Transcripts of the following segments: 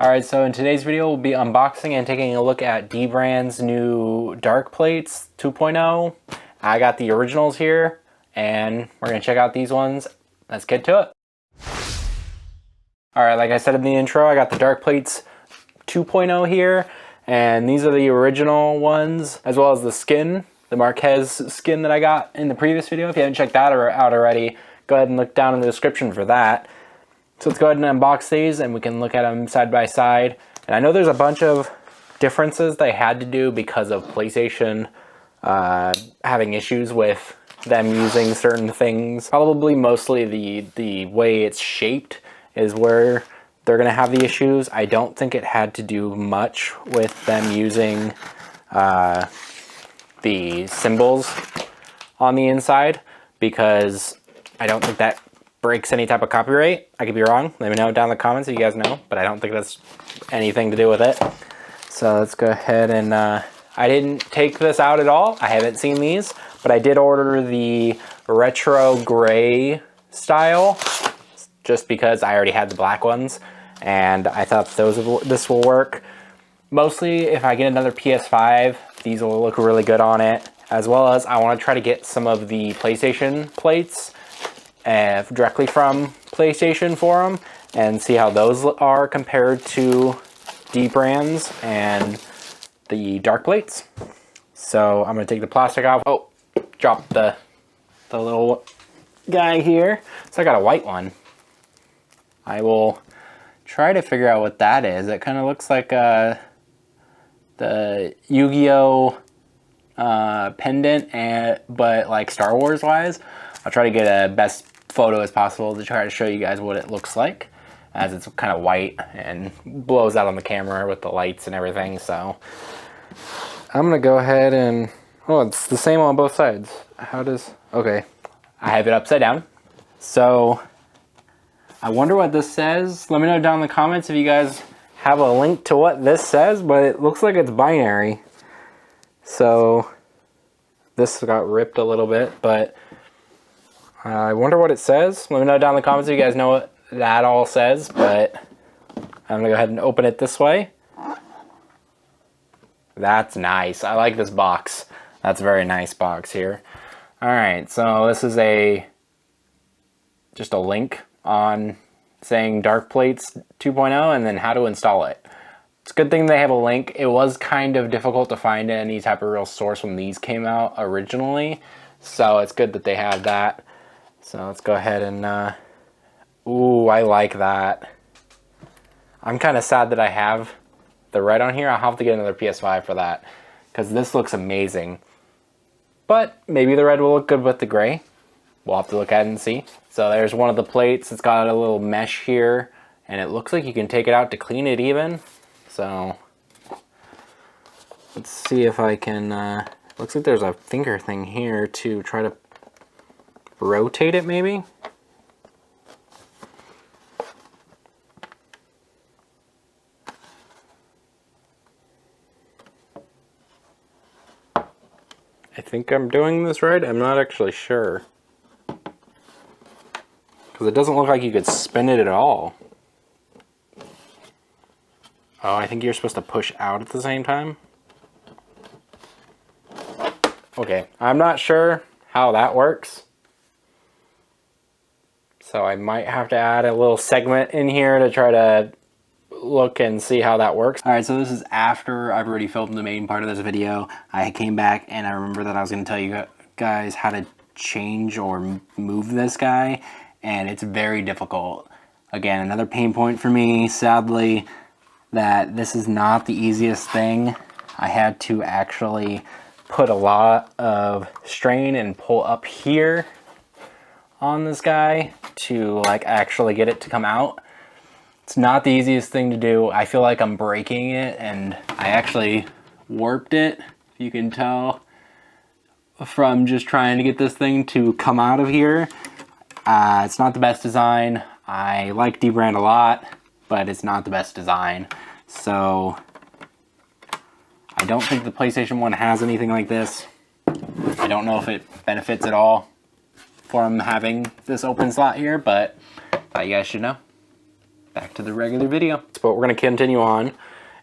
Alright, so in today's video we'll be unboxing and taking a look at dbrand's new Darkplates 2.0. I got the originals here and we're going to check out these ones. Let's get to it. Alright, like I said in the intro, I got the Darkplates 2.0 here, and these are the original ones, as well as the skin, the Marquez skin that I got in the previous video. If you haven't checked that out already, go ahead and look down in the description for that. So let's go ahead and unbox these and we can look at them side by side. And I know there's a bunch of differences they had to do because of PlayStation having issues with them using certain things. Probably mostly the way it's shaped is where they're going to have the issues. I don't think it had to do much with them using the symbols on the inside, because I don't think that breaks any type of copyright. I could be wrong. Let me know down in the comments if you guys know, but I don't think that's anything to do with it. So let's go ahead and I didn't take this out at all. I haven't seen these, but I did order the retro gray style just because I already had the black ones and I thought this will work. Mostly if I get another PS5, these will look really good on it, as well as I want to try to get some of the PlayStation plates directly from PlayStation for them and see how those are compared to dbrand's and the Darkplates. So I'm going to take the plastic off. Oh, dropped the little guy here. So I got a white one. I will try to figure out what that is. It kind of looks like the Yu-Gi-Oh pendant, but like Star Wars wise. I'll try to get a best photo as possible to try to show you guys what it looks like, as it's kind of white and blows out on the camera with the lights and everything. So I'm gonna go ahead and, oh, it's the same on both sides. Okay, I have it upside down. So I wonder what this says. Let me know down in the comments if you guys have a link to what this says, but it looks like it's binary. So this got ripped a little bit, but I wonder what it says. Let me know down in the comments if you guys know what that all says, but I'm gonna go ahead and open it this way. That's nice. I like this box. That's a very nice box here. Alright, so this is just a link on saying Darkplates 2.0 and then how to install it. It's a good thing they have a link. It was kind of difficult to find any type of real source when these came out originally, so it's good that they have that. So let's go ahead and, ooh, I like that. I'm kind of sad that I have the red on here. I'll have to get another PS5 for that, because this looks amazing. But maybe the red will look good with the gray. We'll have to look at it and see. So there's one of the plates. It's got a little mesh here, and it looks like you can take it out to clean it even. So let's see if I can, looks like there's a finger thing here to try to rotate it maybe. I think I'm doing this right. I'm not actually sure, because it doesn't look like you could spin it at all. Oh, I think you're supposed to push out at the same time. Okay, I'm not sure how that works, so I might have to add a little segment in here to try to look and see how that works. Alright, so this is after I've already filmed the main part of this video. I came back and I remember that I was going to tell you guys how to change or move this guy, and it's very difficult. Again, another pain point for me, sadly, that this is not the easiest thing. I had to actually put a lot of strain and pull up here on this guy to like actually get it to come out. It's not the easiest thing to do. I feel like I'm breaking it, and I actually warped it, you can tell, from just trying to get this thing to come out of here. It's not the best design. I like dbrand a lot, but it's not the best design. So I don't think the PlayStation 1 has anything like this. I don't know if it benefits at all from having this open slot here, but I thought you guys should know. back to the regular video. But we're going to continue on,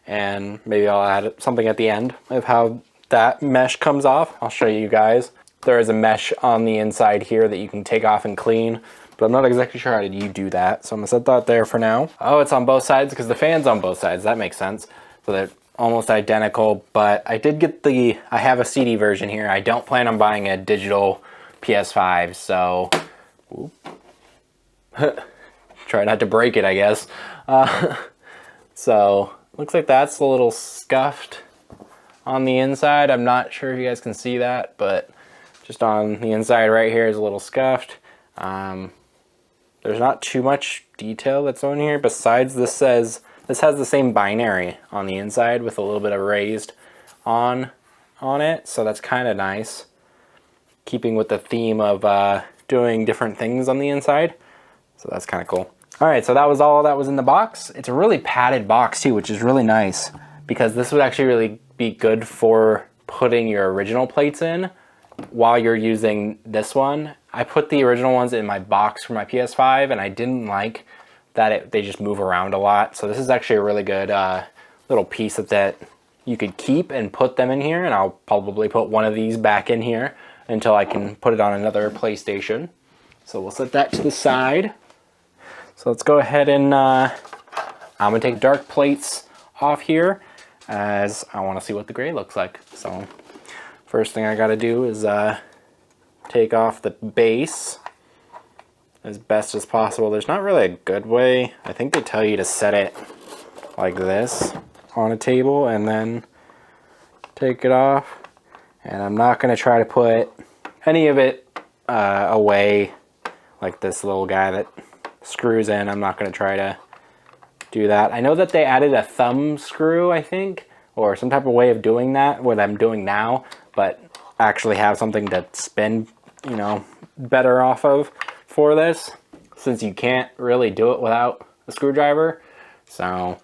and maybe I'll add something at the end of how that mesh comes off. I'll show you guys. There is a mesh on the inside here that you can take off and clean, but I'm not exactly sure how you do that. So I'm gonna set that there for now. Oh, it's on both sides because the fan's on both sides. That makes sense. So they're almost identical, but I did get I have a CD version here. I don't plan on buying a digital PS5, so try not to break it, I guess. So looks like that's a little scuffed on the inside. I'm not sure if you guys can see that, but just on the inside right here is a little scuffed. There's not too much detail that's on here besides this has the same binary on the inside with a little bit of raised on it, so that's kind of nice, keeping with the theme of doing different things on the inside. So that's kind of cool. All right, so that was all that was in the box. It's a really padded box too, which is really nice because this would actually really be good for putting your original plates in while you're using this one. I put the original ones in my box for my PS5 and I didn't like that they just move around a lot. So this is actually a really good little piece that you could keep and put them in here, and I'll probably put one of these back in here until I can put it on another PlayStation. So we'll set that to the side. So let's go ahead and I'm gonna take dark plates off here as I want to see what the gray looks like. So first thing I gotta do is take off the base as best as possible. There's not really a good way. I think they tell you to set it like this on a table and then take it off. And I'm not gonna try to put any of it away, like this little guy that screws in. I'm not gonna try to do that. I know that they added a thumb screw, I think, or some type of way of doing that, what I'm doing now, but actually have something to spin, you know, better off of for this, since you can't really do it without a screwdriver. So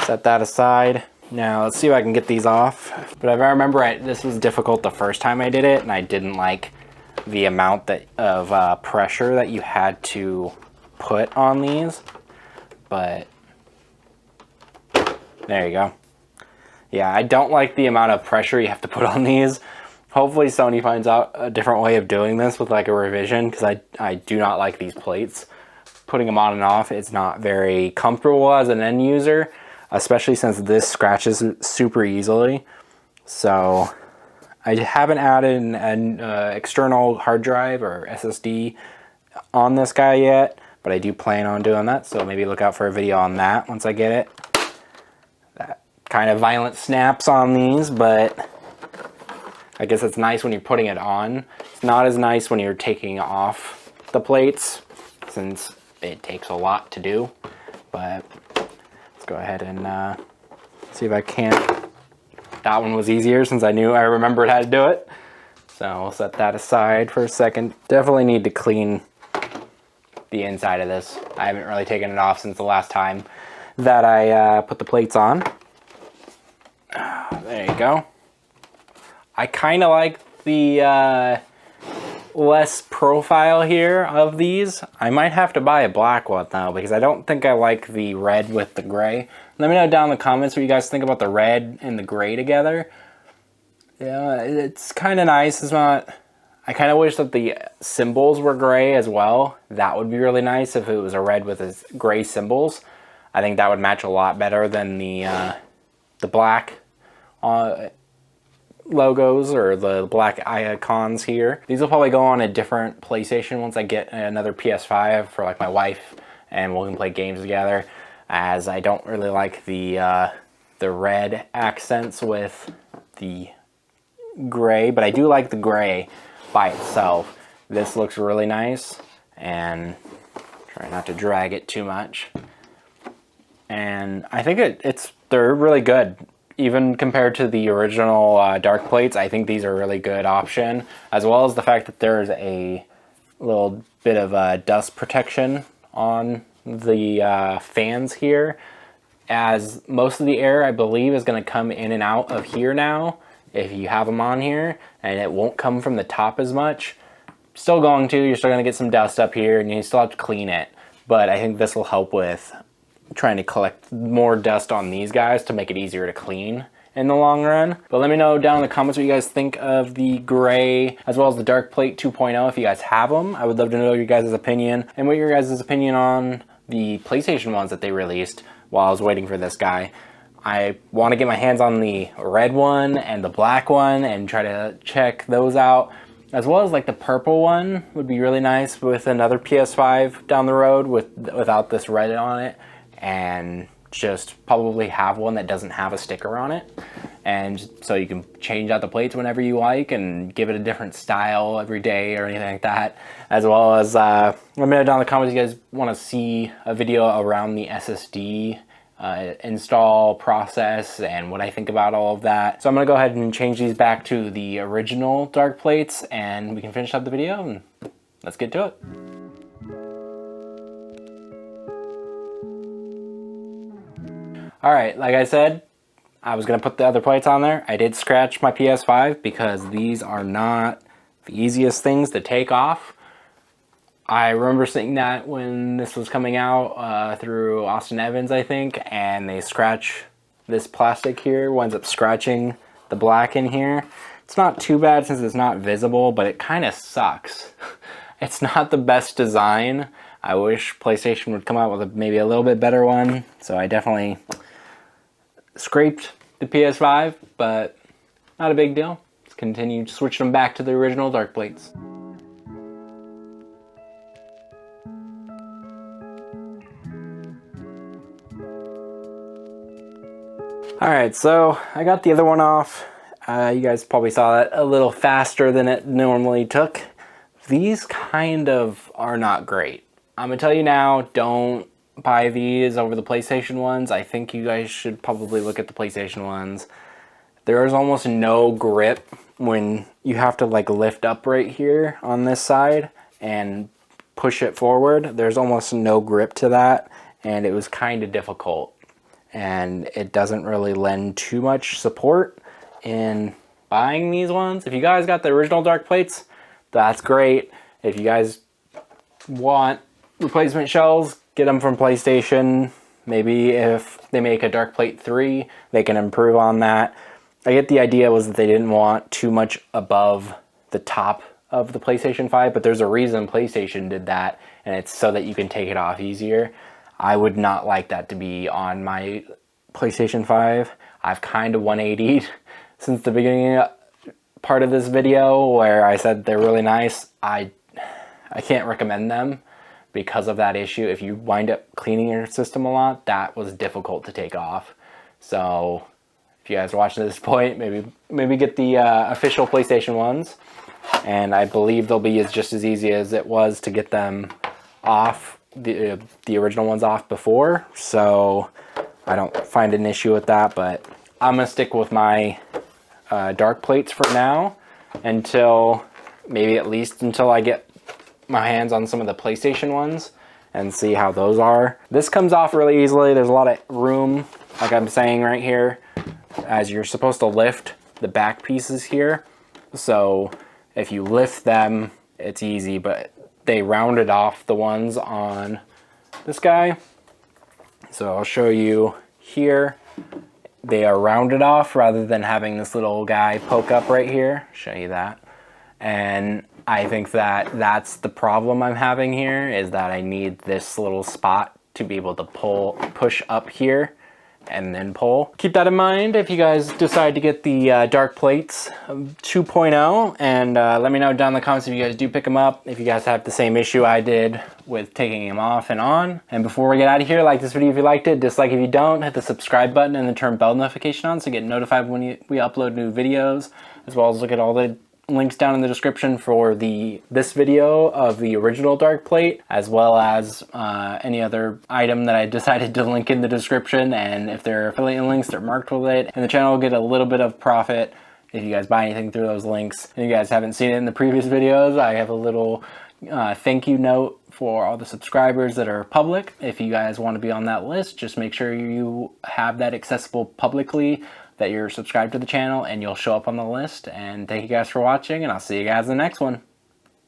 set that aside. Now let's see if I can get these off. But if I remember, this was difficult the first time I did it, and I didn't like the amount of pressure that you had to put on these. But there you go. Yeah, I don't like the amount of pressure you have to put on these. Hopefully Sony finds out a different way of doing this with like a revision, because I do not like these plates. Putting them on and off, it's not very comfortable as an end user, especially since this scratches super easily. So I haven't added an external hard drive or SSD on this guy yet, but I do plan on doing that, so maybe look out for a video on that once I get it. That kind of violent snaps on these, but I guess it's nice when you're putting it on. It's not as nice when you're taking off the plates, since it takes a lot to do. But let's go ahead and see if I can't. That one was easier since I remembered how to do it. So I'll set that aside for a second. Definitely need to clean the inside of this. I haven't really taken it off since the last time that I put the plates on. There you go. I kind of like the less profile here of these. I might have to buy a black one though, because I don't think I like the red with the gray. Let me know down in the comments what you guys think about the red and the gray together. Yeah, it's kind of nice. It's not. I kind of wish that the symbols were gray as well. That would be really nice if it was a red with its gray symbols. I think that would match a lot better than the black logos or the black icons here. These will probably go on a different PlayStation once I get another PS5 for like my wife, and we can play games together, as I don't really like the red accents with the gray, but I do like the gray by itself. This looks really nice, and try not to drag it too much. And I think they're really good. Even compared to the original dark plates, I think these are a really good option, as well as the fact that there's a little bit of dust protection on the fans here, as most of the air, I believe, is going to come in and out of here now if you have them on here, and it won't come from the top as much. You're still going to get some dust up here, and you still have to clean it, but I think this will help with trying to collect more dust on these guys to make it easier to clean in the long run. But let me know down in the comments what you guys think of the gray as well as the Darkplate 2.0 if you guys have them. I would love to know your guys' opinion and what your guys' opinion on the PlayStation ones that they released while I was waiting for this guy. I want to get my hands on the red one and the black one and try to check those out, as well as like the purple one would be really nice with another PS5 down the road without this red on it, and just probably have one that doesn't have a sticker on it, and so you can change out the plates whenever you like and give it a different style every day or anything like that. As well as let me know down in the comments if you guys want to see a video around the SSD install process and what I think about all of that. So I'm gonna go ahead and change these back to the original dark plates and we can finish up the video and let's get to it. All right, like I said, I was gonna put the other plates on there. I did scratch my PS5 because these are not the easiest things to take off. I remember seeing that when this was coming out through Austin Evans, I think, and they scratch this plastic here, winds up scratching the black in here. It's not too bad since it's not visible, but it kind of sucks. It's not the best design. I wish PlayStation would come out with maybe a little bit better one, so I definitely scraped the PS5, but not a big deal. Let's continue switching them back to the original dark plates. Alright, so I got the other one off. You guys probably saw that a little faster than it normally took. These kind of are not great. I'm gonna tell you now, don't buy these over the PlayStation ones. I think you guys should probably look at the PlayStation ones. There is almost no grip when you have to like lift up right here on this side and push it forward. There's almost no grip to that, and it was kind of difficult. And it doesn't really lend too much support in buying these ones. If you guys got the original dark plates, that's great. If you guys want replacement shells, get them from PlayStation. Maybe if they make a Darkplate 3, they can improve on that. I get the idea was that they didn't want too much above the top of the PlayStation 5, but there's a reason PlayStation did that, and it's so that you can take it off easier. I would not like that to be on my PlayStation 5. I've kind of 180'd since the beginning part of this video where I said they're really nice. I can't recommend them because of that issue. If you wind up cleaning your system a lot, that was difficult to take off. So if you guys are watching at this point, maybe get the official PlayStation ones, and I believe they'll be just as easy as it was to get them off, the original ones off before, so I don't find an issue with that. But I'm gonna stick with my dark plates for now until I get my hands on some of the PlayStation ones and see how those are. This comes off really easily. There's a lot of room, like I'm saying right here, as you're supposed to lift the back pieces here. So if you lift them, it's easy, but they rounded off the ones on this guy. So I'll show you here. They are rounded off rather than having this little guy poke up right here. Show you that. And I think that that's the problem I'm having here, is that I need this little spot to be able to push up here and then pull. Keep that in mind if you guys decide to get the Darkplates 2.0, and let me know down in the comments if you guys do pick them up, if you guys have the same issue I did with taking them off and on. And before we get out of here, like this video if you liked it, dislike if you don't, hit the subscribe button and then turn bell notification on so you get notified when we upload new videos, as well as look at all the links down in the description for this video of the original dark plate, as well as any other item that I decided to link in the description. And if they're affiliate links, they're marked with it, and the channel will get a little bit of profit if you guys buy anything through those links. And if you guys haven't seen it in the previous videos, I have a little thank you note for all the subscribers that are public. If you guys want to be on that list, just make sure you have that accessible publicly, that you're subscribed to the channel, and you'll show up on the list. And thank you guys for watching, and I'll see you guys in the next one.